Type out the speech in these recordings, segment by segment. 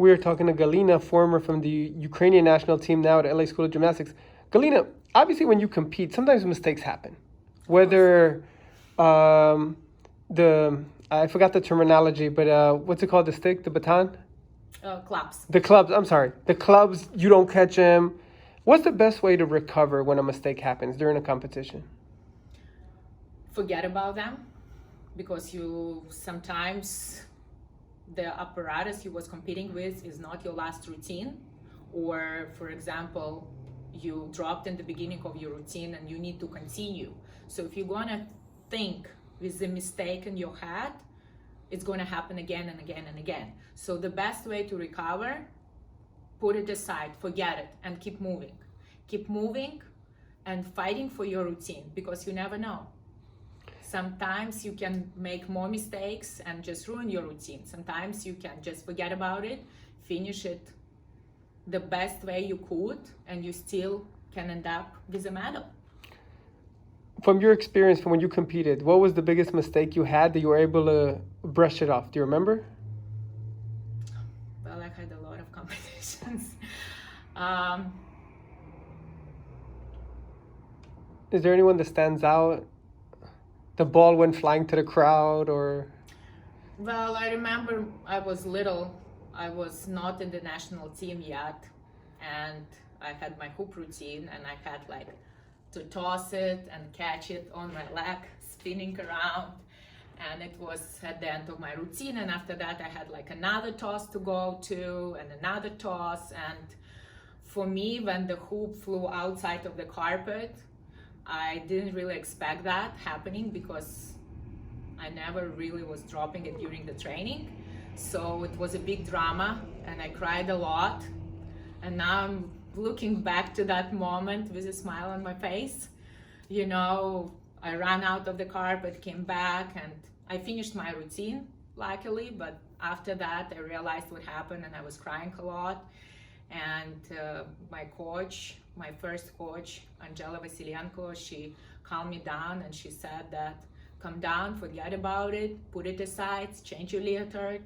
We are talking to Galyna, former from the Ukrainian National Team, now at LA School of Gymnastics. Galyna, obviously when you compete, sometimes mistakes happen. Whether I forgot the terminology, but what's it called? The stick, the baton? Clubs. The clubs, I'm sorry. The clubs, you don't catch them. What's the best way to recover when a mistake happens during a competition? Forget about them, because you sometimes the apparatus you was competing with is not your last routine, or for example you dropped in the beginning of your routine and you need to continue. So if you're gonna think with the mistake in your head, it's gonna happen again and again and again. So the best way to recover, put it aside, forget it, and keep moving and fighting for your routine, because you never know. Sometimes you can make more mistakes and just ruin your routine. Sometimes you can just forget about it, finish it the best way you could, and you still can end up with a medal. From your experience, from when you competed, what was the biggest mistake you had that you were able to brush it off? Do you remember? Well, I had a lot of competitions. Is there anyone that stands out? The ball went flying to the crowd, or? Well, I remember I was little. I was not in the national team yet, and I had my hoop routine, and I had like to toss it and catch it on my leg, spinning around, and it was at the end of my routine. And after that I had like another toss to go to and another toss, and for me, when the hoop flew outside of the carpet, I didn't really expect that happening, because I never really was dropping it during the training. So it was a big drama and I cried a lot. And now I'm looking back to that moment with a smile on my face. You know, I ran out of the carpet, came back, and I finished my routine, luckily. But after that, I realized what happened and I was crying a lot. And my coach, my first coach, Angela Vasilyenko, she calmed me down and she said that, calm down, forget about it, put it aside, change your leotard,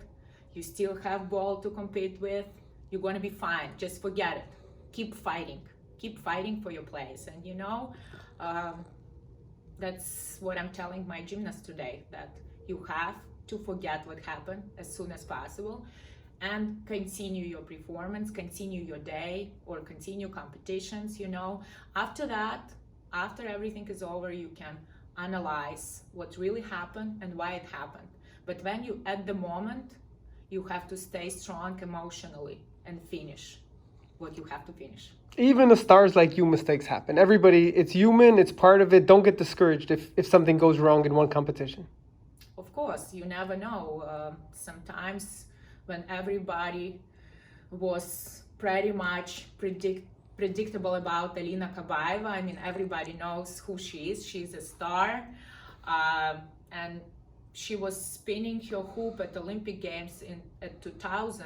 you still have ball to compete with, you're gonna be fine, just forget it, keep fighting for your place. And you know, that's what I'm telling my gymnasts today, that you have to forget what happened as soon as possible and continue your performance, continue your day, or continue competitions. You know, after that, after everything is over, you can analyze what really happened and why it happened. But when you at the moment, you have to stay strong emotionally and finish what you have to finish. Even the stars like you, mistakes happen. Everybody, it's human, it's part of it. Don't get discouraged if something goes wrong in one competition. Of course, you never know. Sometimes when everybody was pretty much predictable about Galyna Gorbis, I mean, everybody knows who she is. She's a star, and she was spinning her hoop at Olympic Games at 2000,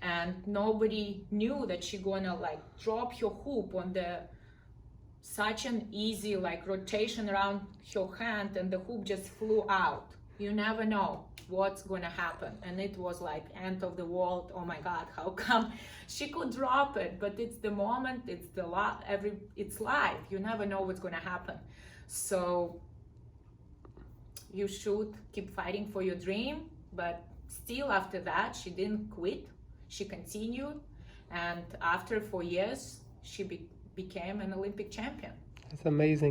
and nobody knew that she gonna like drop her hoop on the such an easy like rotation around her hand, and the hoop just flew out. You never know what's gonna happen, and it was like end of the world. Oh my God, how come she could drop it? But it's the moment, it's it's live. You never know what's gonna happen. So you should keep fighting for your dream. But still, after that, she didn't quit. She continued, and after 4 years, she became an Olympic champion. That's amazing.